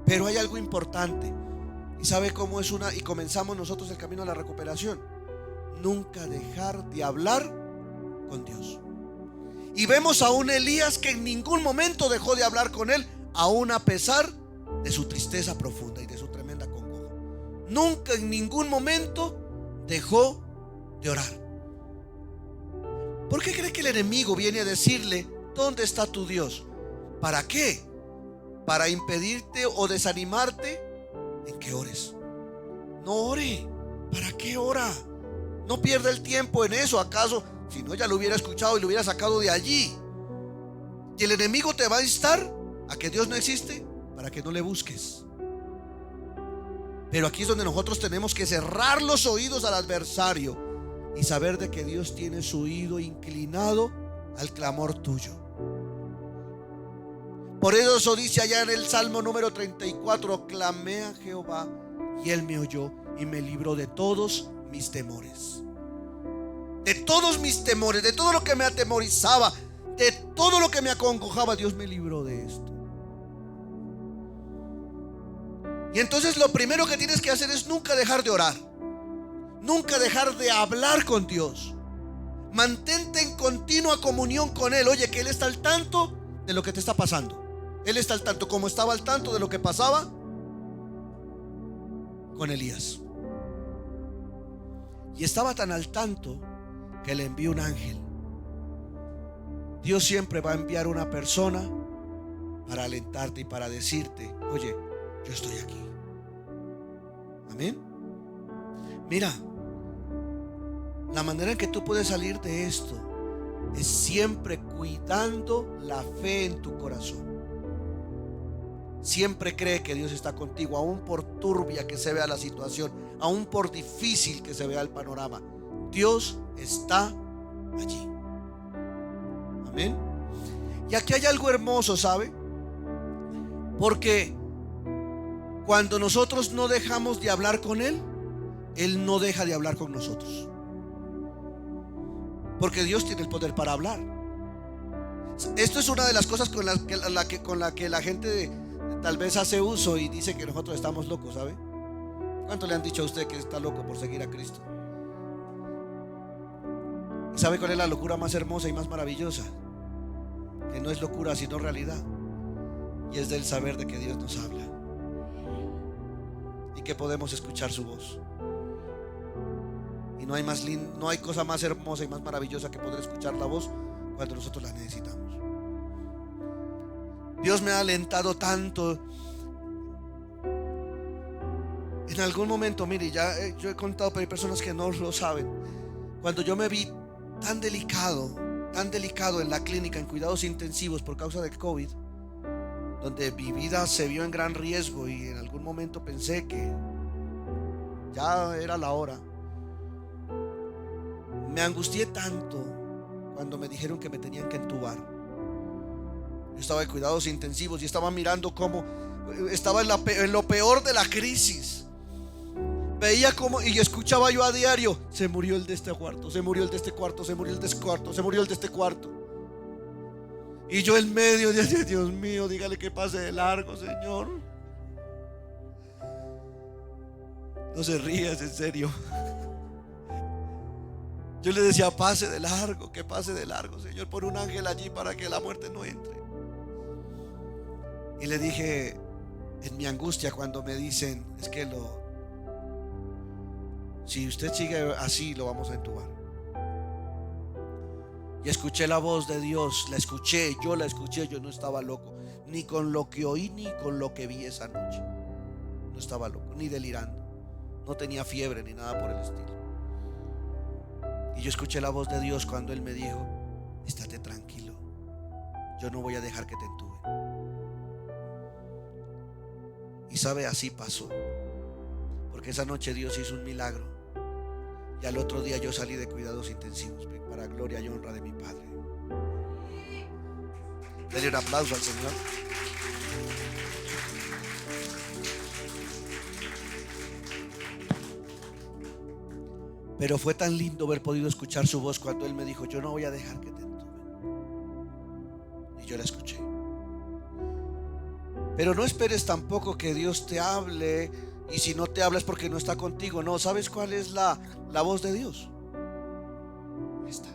Pero hay algo importante, y sabe cómo es y comenzamos nosotros el camino a la recuperación: nunca dejar de hablar con Dios. Y vemos a un Elías que en ningún momento dejó de hablar con Él, aún a pesar de su tristeza profunda y de su tremenda congoja. Nunca, en ningún momento dejó de orar. ¿Por qué cree que el enemigo viene a decirle: ¿dónde está tu Dios? ¿Para qué? Para impedirte o desanimarte en que ores. No ore. ¿Para qué ora? No pierda el tiempo en eso. ¿Acaso? Si no, ya lo hubiera escuchado y lo hubiera sacado de allí. Y el enemigo te va a instar a que Dios no existe para que no le busques. Pero aquí es donde nosotros tenemos que cerrar los oídos al adversario y saber de que Dios tiene su oído inclinado al clamor tuyo. Por eso dice allá en el Salmo número 34: clamé a Jehová y Él me oyó y me libró de todos mis temores. De todos mis temores, de todo lo que me atemorizaba, de todo lo que me acongojaba, Dios me libró de esto. Y entonces lo primero que tienes que hacer es nunca dejar de orar, nunca dejar de hablar con Dios. Mantente en continua comunión con Él. Oye, que Él está al tanto de lo que te está pasando. Él está al tanto, como estaba al tanto de lo que pasaba con Elías. Y estaba tan al tanto que le envió un ángel. Dios siempre va a enviar una persona para alentarte y para decirte: oye, yo estoy aquí. Amén. Mira, la manera en que tú puedes salir de esto es siempre cuidando la fe en tu corazón. Siempre cree que Dios está contigo, aún por turbia que se vea la situación, aún por difícil que se vea el panorama. Dios está allí. Amén. Y aquí hay algo hermoso, ¿sabe? Porque cuando nosotros no dejamos de hablar con Él, Él no deja de hablar con nosotros. Porque Dios tiene el poder para hablar. Esto es una de las cosas con la que la gente tal vez hace uso y dice que nosotros estamos locos, ¿sabe? ¿Cuánto le han dicho a usted que está loco por seguir a Cristo? ¿Y sabe cuál es la locura más hermosa y más maravillosa? Que no es locura sino realidad. Y es del saber de que Dios nos habla y que podemos escuchar su voz. Y no hay cosa más hermosa y más maravillosa que poder escuchar la voz cuando nosotros la necesitamos. Dios me ha alentado tanto. En algún momento, mire, yo he contado, pero hay personas que no lo saben. Cuando yo me vi tan delicado en la clínica, en cuidados intensivos por causa del COVID, donde mi vida se vio en gran riesgo y en algún momento pensé que ya era la hora. Me angustié tanto cuando me dijeron que me tenían que entubar. Yo estaba en cuidados intensivos y estaba mirando cómo estaba en lo peor de la crisis. Veía cómo, y escuchaba yo a diario: se murió el de este cuarto, se murió el de este cuarto, se murió el de este cuarto, se murió el de este cuarto. Y yo en medio decía: Dios mío, dígale que pase de largo, Señor. No se rías, en serio. Yo le decía: pase de largo, que pase de largo, Señor. Pon un ángel allí para que la muerte no entre. Y le dije en mi angustia, cuando me dicen: es que si usted sigue así, lo vamos a entubar. Y escuché la voz de Dios, yo la escuché, yo no estaba loco, ni con lo que oí, ni con lo que vi esa noche. No estaba loco, ni delirando. No tenía fiebre, ni nada por el estilo. Y yo escuché la voz de Dios cuando Él me dijo: estate tranquilo, yo no voy a dejar que te entuben. Y sabe, así pasó. Porque esa noche Dios hizo un milagro. Y al otro día yo salí de cuidados intensivos, para gloria y honra de mi Padre. Denle un aplauso al Señor. Pero fue tan lindo haber podido escuchar su voz cuando Él me dijo: yo no voy a dejar que te entuben. Y yo la escuché. Pero no esperes tampoco que Dios te hable, y si no te habla es porque no está contigo. No, ¿sabes cuál es la voz de Dios? Esta.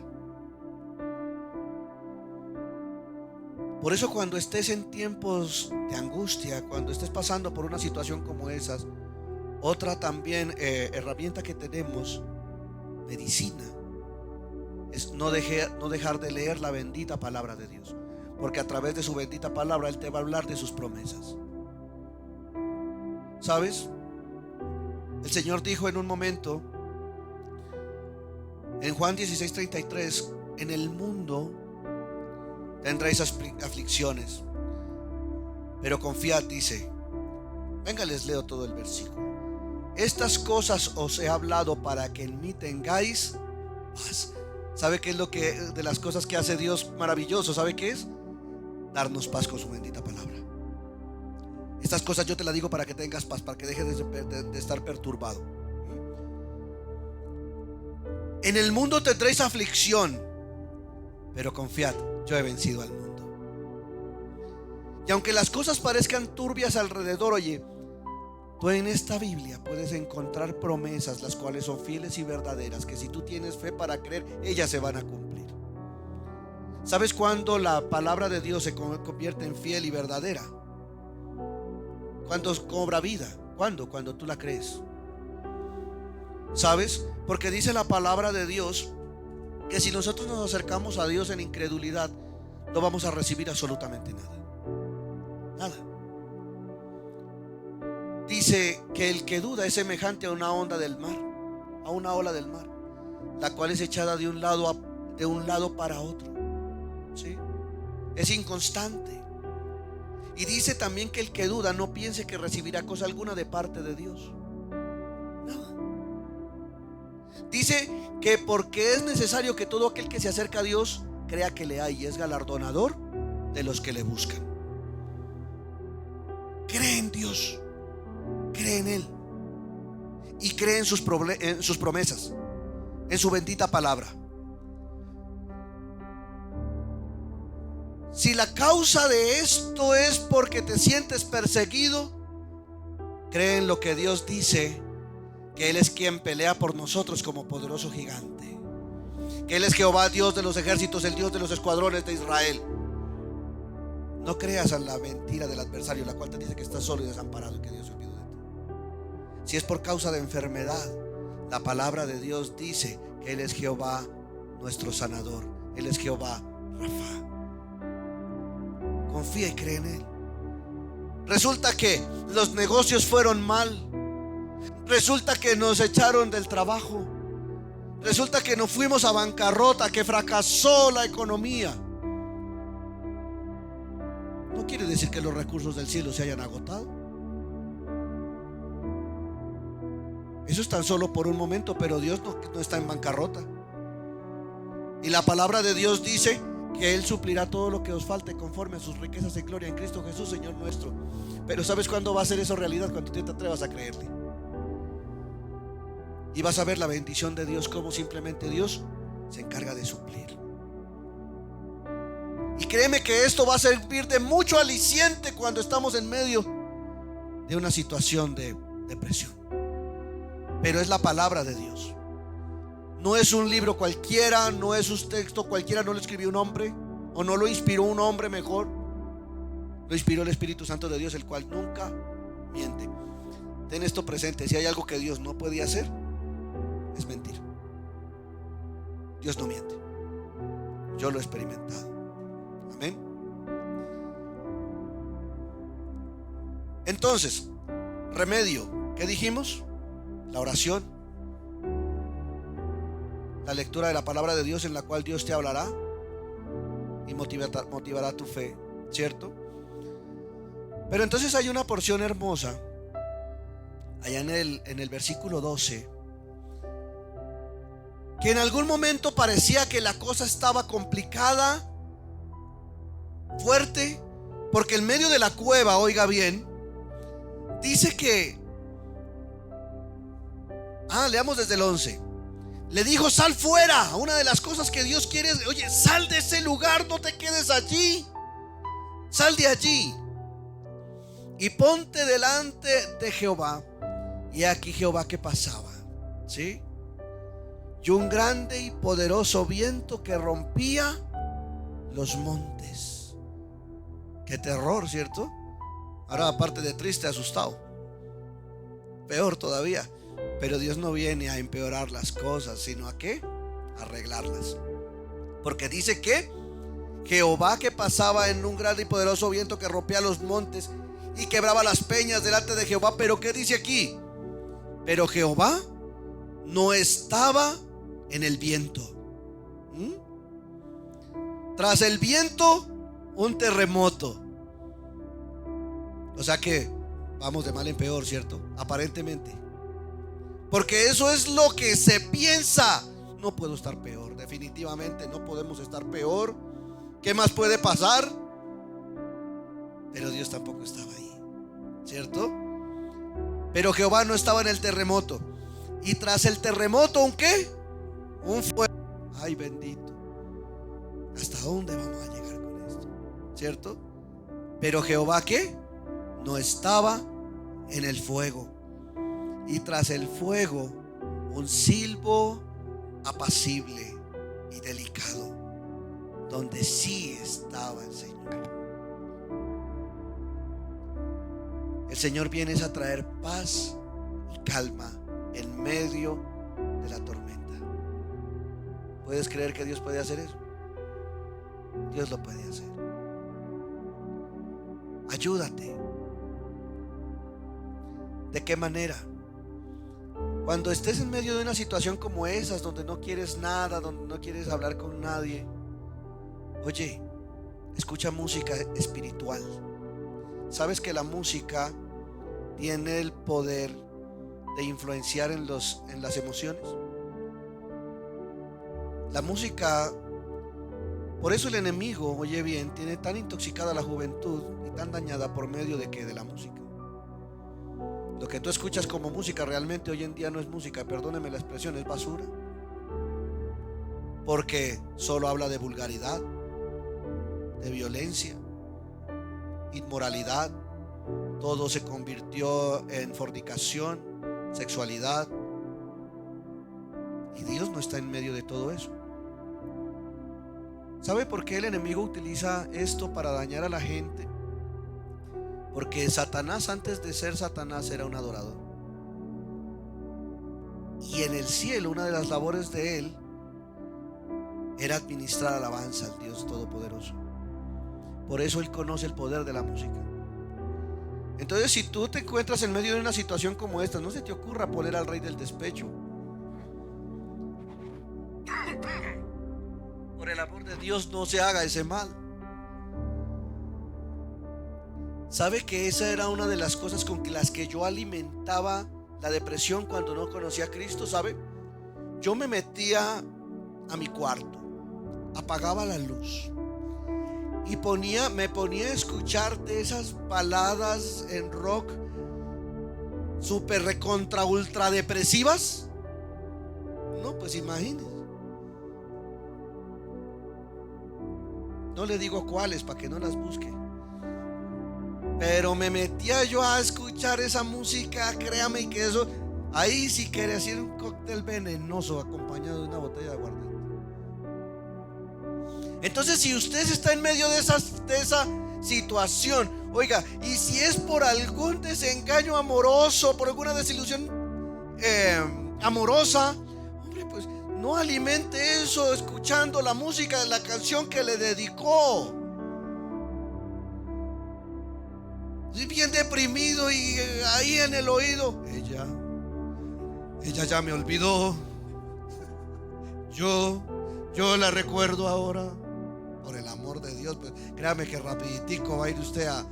Por eso, cuando estés en tiempos de angustia, cuando estés pasando por una situación como esas, otra también herramienta que tenemos, medicina, es no dejar de leer la bendita palabra de Dios. Porque a través de su bendita palabra Él te va a hablar de sus promesas. ¿Sabes? El Señor dijo en un momento, en Juan 16:33: en el mundo tendréis aflicciones, pero confiad, dice. Venga, les leo todo el versículo. Estas cosas os he hablado para que en mí tengáis paz. ¿Sabe qué es de las cosas que hace Dios maravilloso? ¿Sabe qué es? Darnos paz con su bendita palabra. Estas cosas yo te las digo para que tengas paz, para que dejes de estar perturbado. En el mundo tendréis aflicción, pero confiad, yo he vencido al mundo. Y aunque las cosas parezcan turbias alrededor, oye, tú en esta Biblia puedes encontrar promesas las cuales son fieles y verdaderas, que si tú tienes fe para creer, ellas se van a cumplir. ¿Sabes cuándo la palabra de Dios se convierte en fiel y verdadera? Cuando cobra vida. ¿Cuándo? Cuando tú la crees. ¿Sabes? Porque dice la palabra de Dios que si nosotros nos acercamos a Dios en incredulidad, no vamos a recibir absolutamente nada. Nada. Dice que el que duda es semejante a una onda del mar, a una ola del mar, la cual es echada de un lado para otro. ¿Sí? Es inconstante. Y dice también que el que duda no piense que recibirá cosa alguna de parte de Dios. Nada. Dice que porque es necesario que todo aquel que se acerca a Dios crea que le hay y es galardonador de los que le buscan. Cree en Dios, cree en Él y cree en sus promesas, en su bendita palabra. Si la causa de esto es porque te sientes perseguido, cree en lo que Dios dice, que Él es quien pelea por nosotros como poderoso gigante, que Él es Jehová, Dios de los ejércitos, el Dios de los escuadrones de Israel. No creas en la mentira del adversario, la cual te dice que estás solo y desamparado y que Dios se olvidó de ti. Si es por causa de enfermedad, la palabra de Dios dice que Él es Jehová, nuestro sanador. Él es Jehová Rafa. Confía y cree en Él. Resulta que los negocios fueron mal. Resulta que nos echaron del trabajo. Resulta que nos fuimos a bancarrota, que fracasó la economía. No quiere decir que los recursos del cielo se hayan agotado. Eso es tan solo por un momento, pero Dios no está en bancarrota. Y la palabra de Dios dice que Él suplirá todo lo que os falte conforme a sus riquezas en gloria en Cristo Jesús, Señor nuestro. Pero ¿sabes cuándo va a ser eso realidad? Cuando tú te atrevas a creerle. Y vas a ver la bendición de Dios, como simplemente Dios se encarga de suplir. Y créeme que esto va a servir de mucho aliciente cuando estamos en medio de una situación de depresión. Pero es la palabra de Dios. No es un libro cualquiera, no es un texto cualquiera, no lo escribió un hombre, o no lo inspiró un hombre mejor. Lo inspiró el Espíritu Santo de Dios, el cual nunca miente. Ten esto presente: si hay algo que Dios no podía hacer, es mentir. Dios no miente. Yo lo he experimentado. Amén. Entonces, remedio, ¿qué dijimos? La oración, la lectura de la palabra de Dios, en la cual Dios te hablará y motivará tu fe, ¿cierto? Pero entonces hay una porción hermosa allá en el versículo 12, que en algún momento parecía que la cosa estaba complicada, fuerte, porque en medio de la cueva, oiga bien, dice que leamos desde el 11. Le dijo: sal fuera. Una de las cosas que Dios quiere es: oye, sal de ese lugar, no te quedes allí, sal de allí y ponte delante de Jehová. Y aquí Jehová que pasaba, ¿sí? Y un grande y poderoso viento que rompía los montes. Qué terror, ¿cierto? Ahora, aparte de triste, asustado, peor todavía. Pero Dios no viene a empeorar las cosas, sino a ¿qué? A arreglarlas. Porque dice que Jehová que pasaba en un grande y poderoso viento que rompía los montes y quebraba las peñas delante de Jehová. Pero ¿qué dice aquí? Pero Jehová no estaba en el viento. Tras el viento, un terremoto. O sea que vamos de mal en peor, ¿cierto? Aparentemente. Porque eso es lo que se piensa. No puedo estar peor, definitivamente no podemos estar peor. ¿Qué más puede pasar? Pero Dios tampoco estaba ahí, ¿cierto? Pero Jehová no estaba en el terremoto. Y tras el terremoto, ¿un qué? Un fuego. Ay, bendito. ¿hasta dónde vamos a llegar con esto? ¿Cierto? Pero Jehová, ¿qué? No estaba en el fuego. Y tras el fuego, un silbo apacible y delicado, donde sí estaba el Señor. El Señor viene a traer paz y calma en medio de la tormenta. ¿Puedes creer que Dios puede hacer eso? Dios lo puede hacer. Ayúdate. ¿De qué manera? Cuando estés en medio de una situación como esas, donde no quieres nada, donde no quieres hablar con nadie, oye, escucha música espiritual. ¿Sabes que la música tiene el poder de influenciar en las emociones? La música, por eso el enemigo, oye bien, tiene tan intoxicada la juventud y tan dañada por medio de la música. Lo que tú escuchas como música realmente hoy en día no es música, perdóneme la expresión, es basura. Porque solo habla de vulgaridad, de violencia, inmoralidad. Todo se convirtió en fornicación, sexualidad. Y Dios no está en medio de todo eso. ¿Sabe por qué el enemigo utiliza esto para dañar a la gente? Porque Satanás, antes de ser Satanás, era un adorador. Y en el cielo, una de las labores de él era administrar alabanza al Dios Todopoderoso. Por eso él conoce el poder de la música. Entonces, si tú te encuentras en medio de una situación como esta, no se te ocurra poner al rey del despecho. Por el amor de Dios, no se haga ese mal. ¿Sabe que esa era una de las cosas con las que yo alimentaba la depresión cuando no conocía a Cristo? ¿Sabe? Yo me metía a mi cuarto, apagaba la luz y me ponía a escuchar de esas baladas en rock super recontra ultra depresivas. No, pues imagínense. No le digo cuáles para que no las busque. Pero me metía yo a escuchar esa música, créame, y que eso, ahí sí quería hacer un cóctel venenoso acompañado de una botella de aguardiente. Entonces, si usted está en medio de esa situación, oiga, y si es por algún desengaño amoroso, por alguna desilusión amorosa, hombre, pues no alimente eso escuchando la música de la canción que le dedicó. Bien deprimido y ahí en el oído, ella ya me olvidó, yo la recuerdo ahora. Por el amor de Dios, pues créame que rapiditico va a ir usted a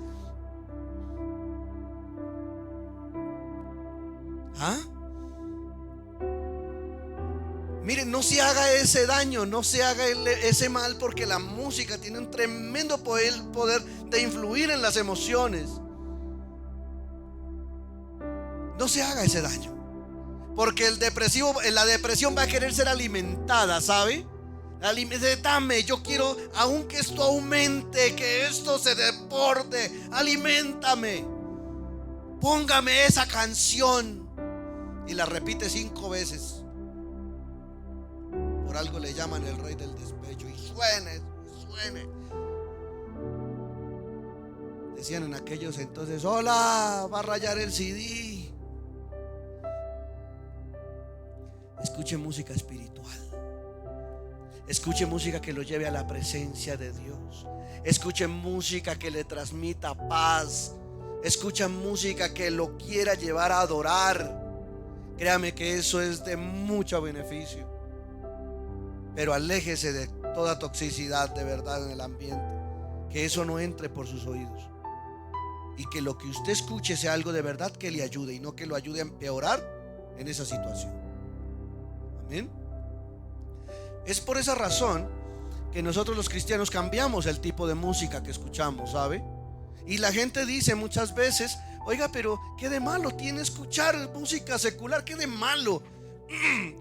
miren, no se haga ese daño, no se haga ese mal, porque la música tiene un tremendo poder de influir en las emociones. No se haga ese daño, porque la depresión va a querer ser alimentada, ¿sabe? Dame, yo quiero, aunque esto aumente, que esto se desborde, aliméntame, póngame esa canción, y la repite 5 veces. Por algo le llaman el rey del despecho, y suene. Decían en aquellos entonces: hola, va a rayar el CD. Escuche música espiritual. Escuche música que lo lleve a la presencia de Dios. Escuche música que le transmita paz. Escucha música que lo quiera llevar a adorar. Créame que eso es de mucho beneficio. Pero aléjese de toda toxicidad de verdad en el ambiente. Que eso no entre por sus oídos. Y que lo que usted escuche sea algo de verdad que le ayude, y no que lo ayude a empeorar en esa situación. Amén. Es por esa razón que nosotros los cristianos cambiamos el tipo de música que escuchamos, ¿sabe? Y la gente dice muchas veces: oiga, pero ¿qué de malo tiene escuchar música secular? ¿Qué de malo?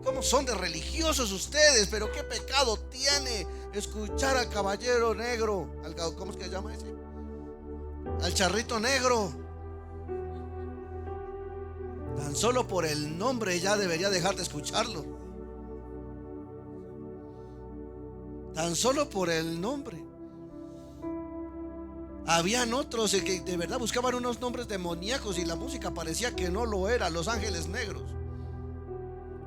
¿Cómo son de religiosos ustedes? Pero qué pecado tiene escuchar al caballero negro, ¿cómo es que se llama ese? Al charrito negro. Tan solo por el nombre ya debería dejar de escucharlo. Tan solo por el nombre. Habían otros que de verdad buscaban unos nombres demoníacos y la música parecía que no lo era. Los Ángeles Negros.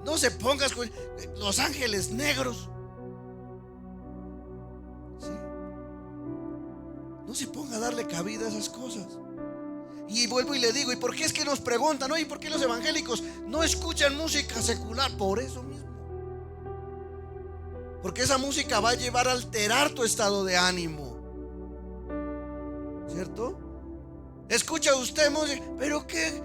No se pongas con Los Ángeles Negros. ¿Sí? No se ponga a darle cabida a esas cosas. Y vuelvo y le digo, ¿y por qué es que nos preguntan? ¿Y por qué los evangélicos no escuchan música secular? Por eso mismo. Porque esa música va a llevar a alterar tu estado de ánimo, ¿cierto? Escucha usted música, pero ¿qué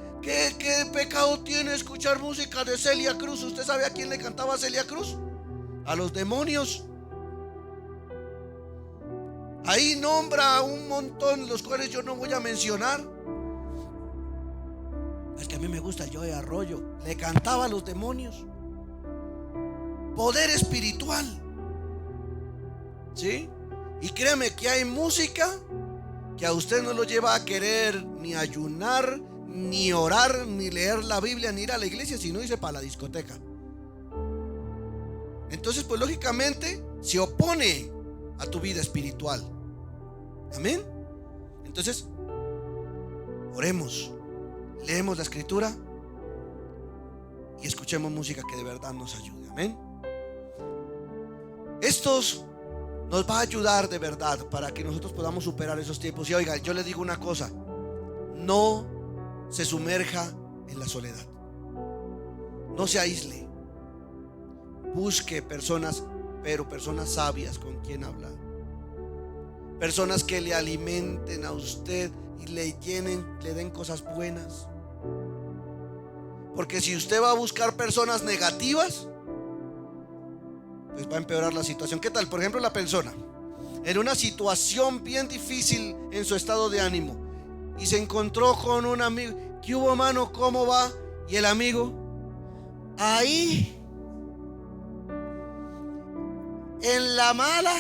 pecado tiene escuchar música de Celia Cruz? ¿Usted sabe a quién le cantaba Celia Cruz? A los demonios. Ahí nombra un montón, los cuales yo no voy a mencionar. Es que a mí me gusta el Joey Arroyo. Le cantaba a los demonios. Poder espiritual. ¿Sí? Y créame que hay música que a usted no lo lleva a querer ni ayunar, ni orar, ni leer la Biblia, ni ir a la iglesia, sino irse para la discoteca. Entonces, pues lógicamente se opone a tu vida espiritual. Amén. Entonces, oremos, leemos la escritura y escuchemos música que de verdad nos ayude. Amén. Estos nos va a ayudar de verdad para que nosotros podamos superar esos tiempos. Y oiga, yo le digo una cosa: no se sumerja en la soledad, no se aísle, busque personas, pero personas sabias con quien hablar, personas que le alimenten a usted y le llenen, le den cosas buenas. Porque si usted va a buscar personas negativas, pues va a empeorar la situación. ¿Qué tal? Por ejemplo, la persona en una situación bien difícil en su estado de ánimo y se encontró con un amigo. ¿Qué hubo, mano? ¿Cómo va? Y el amigo, ahí en la mala,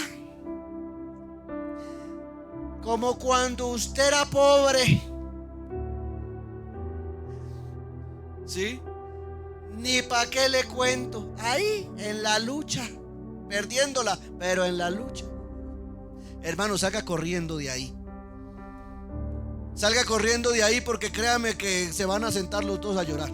como cuando usted era pobre. ¿Sí? Ni para qué le cuento. Ahí en la lucha, perdiéndola, pero en la lucha. Hermano, salga corriendo de ahí. Salga corriendo de ahí, porque créame que se van a sentar los dos a llorar.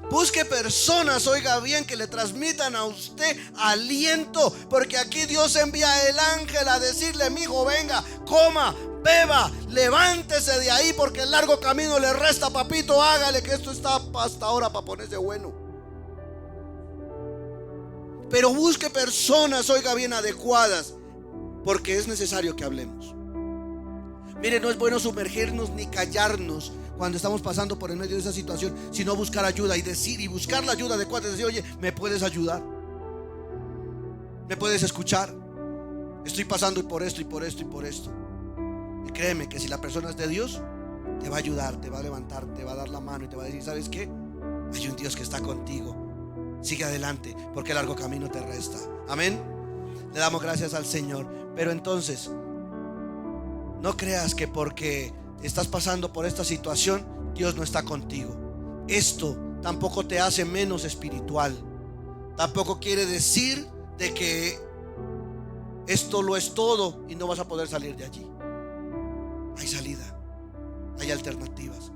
Busque personas, oiga bien, que le transmitan a usted aliento, porque aquí Dios envía el ángel a decirle: mi hijo, venga, coma, beba, levántese de ahí, porque el largo camino le resta, papito, hágale, que esto está hasta ahora para ponerse bueno. Pero busque personas, oiga bien, adecuadas, porque es necesario que hablemos. Mire, no es bueno sumergirnos ni callarnos cuando estamos pasando por el medio de esa situación, sino buscar ayuda y decir, y buscar la ayuda adecuada, y decir: oye, ¿me puedes ayudar? ¿Me puedes escuchar? Estoy pasando por esto y por esto y por esto. Y créeme que si la persona es de Dios, te va a ayudar, te va a levantar, te va a dar la mano y te va a decir: ¿sabes qué? Hay un Dios que está contigo. Sigue adelante, porque el largo camino te resta. Amén. Le damos gracias al Señor. Pero entonces, no creas que porque estás pasando por esta situación, Dios no está contigo. Esto tampoco te hace menos espiritual. Tampoco quiere decir de que esto lo es todo y no vas a poder salir de allí. Hay salida, hay alternativas.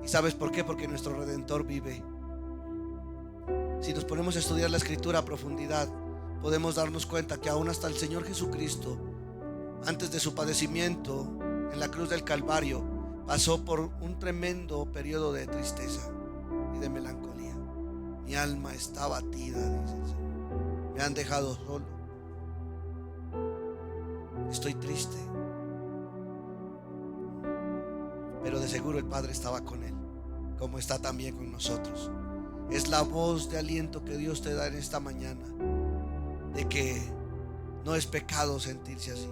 ¿Y sabes por qué? Porque nuestro Redentor vive. Si nos ponemos a estudiar la Escritura a profundidad, podemos darnos cuenta que aún hasta el Señor Jesucristo, antes de su padecimiento en la cruz del Calvario, pasó por un tremendo periodo de tristeza y de melancolía. Mi alma está abatida, dice el Señor. Me han dejado solo. Estoy triste. Pero de seguro el Padre estaba con él, como está también con nosotros. Es la voz de aliento que Dios te da en esta mañana, de que no es pecado sentirse así,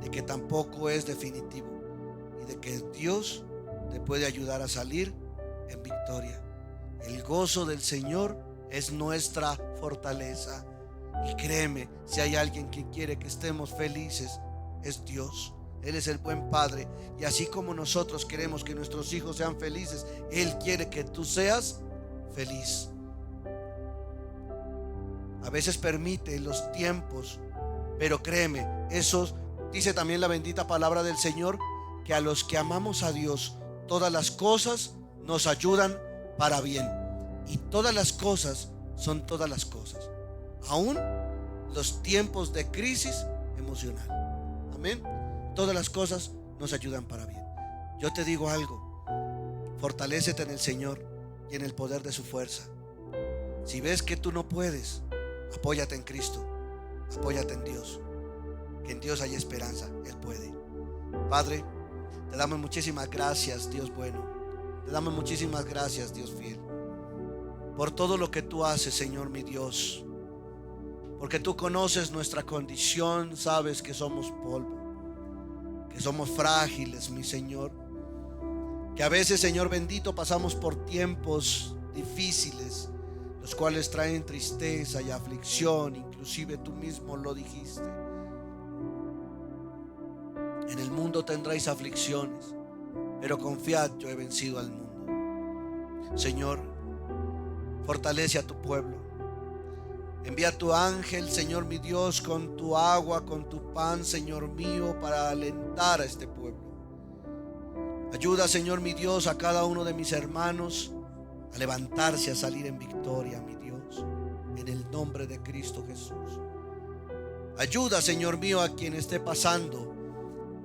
de que tampoco es definitivo, y de que Dios te puede ayudar a salir en victoria. El gozo del Señor es nuestra fortaleza. Y créeme, si hay alguien que quiere que estemos felices, es Dios. Él es el buen Padre. Y así como nosotros queremos que nuestros hijos sean felices, Él quiere que tú seas feliz. A veces permite los tiempos, pero créeme, eso dice también la bendita palabra del Señor, que a los que amamos a Dios, todas las cosas nos ayudan para bien. Y todas las cosas son todas las cosas, aún los tiempos de crisis emocional. Amén. Todas las cosas nos ayudan para bien. Yo te digo algo: fortalécete en el Señor y en el poder de su fuerza. Si ves que tú no puedes, apóyate en Cristo, apóyate en Dios, que en Dios hay esperanza. Él puede. Padre, te damos muchísimas gracias, Dios bueno. Te damos muchísimas gracias, Dios fiel, por todo lo que tú haces, Señor mi Dios. Porque tú conoces nuestra condición, sabes que somos polvo, que somos frágiles, mi Señor. Que a veces, Señor bendito, pasamos por tiempos difíciles, los cuales traen tristeza y aflicción. Inclusive tú mismo lo dijiste: en el mundo tendréis aflicciones, pero confiad, yo he vencido al mundo. Señor, fortalece a tu pueblo. Envía tu ángel, Señor mi Dios, con tu agua, con tu pan, Señor mío, para alentar a este pueblo. Ayuda, Señor mi Dios, a cada uno de mis hermanos a levantarse, a salir en victoria, mi Dios, en el nombre de Cristo Jesús. Ayuda, Señor mío, a quien esté pasando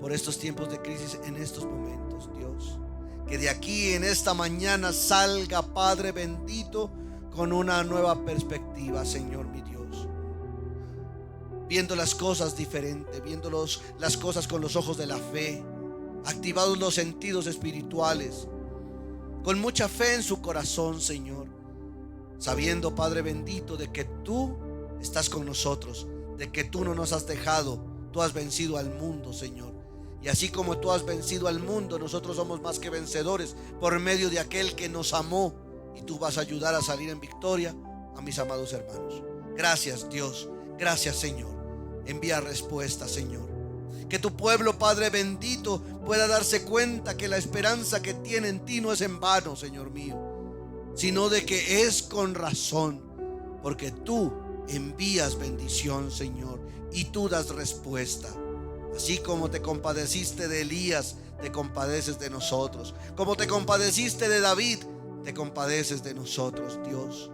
por estos tiempos de crisis en estos momentos, Dios. Que de aquí en esta mañana salga, Padre bendito, con una nueva perspectiva, Señor mi Dios. Viendo las cosas diferente, viendo las cosas con los ojos de la fe, activados los sentidos espirituales, con mucha fe en su corazón, Señor. Sabiendo, Padre bendito, de que tú estás con nosotros, de que tú no nos has dejado, tú has vencido al mundo, Señor. Y así como tú has vencido al mundo, nosotros somos más que vencedores por medio de aquel que nos amó. Y tú vas a ayudar a salir en victoria a mis amados hermanos. Gracias, Dios. Gracias, Señor. Envía respuesta, Señor. Que tu pueblo, Padre bendito, pueda darse cuenta que la esperanza que tiene en ti no es en vano, Señor mío, sino de que es con razón, porque tú envías bendición, Señor, y tú das respuesta. Así como te compadeciste de Elías, te compadeces de nosotros. Como te compadeciste de David, te compadeces de nosotros, Dios.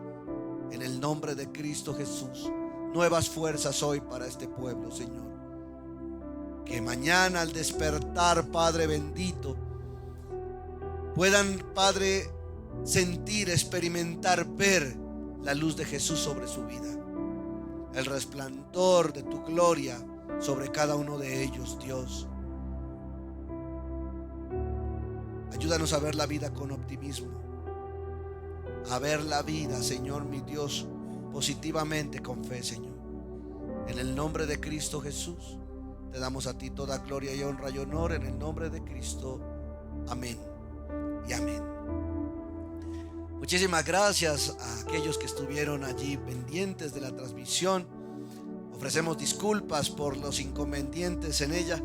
En el nombre de Cristo Jesús, nuevas fuerzas hoy para este pueblo, Señor. Que mañana al despertar, Padre bendito, puedan, Padre, sentir, experimentar, ver la luz de Jesús sobre su vida, el resplandor de tu gloria sobre cada uno de ellos, Dios. Ayúdanos a ver la vida con optimismo, a ver la vida, Señor mi Dios, positivamente, con fe, Señor. En el nombre de Cristo Jesús, te damos a ti toda gloria y honra y honor, en el nombre de Cristo. Amén y amén. Muchísimas gracias a aquellos que estuvieron allí pendientes de la transmisión. Ofrecemos disculpas por los inconvenientes en ella.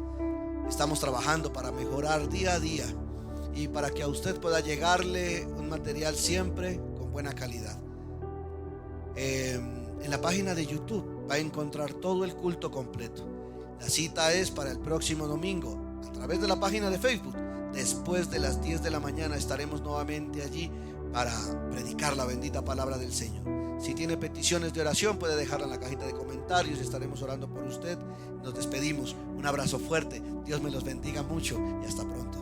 Estamos trabajando para mejorar día a día y para que a usted pueda llegarle un material siempre con buena calidad. En la página de YouTube va a encontrar todo el culto completo. La cita es para el próximo domingo a través de la página de Facebook. Después de las 10 de la mañana estaremos nuevamente allí para predicar la bendita palabra del Señor. Si tiene peticiones de oración, puede dejarla en la cajita de comentarios. Estaremos orando por usted. Nos despedimos. Un abrazo fuerte. Dios me los bendiga mucho y hasta pronto.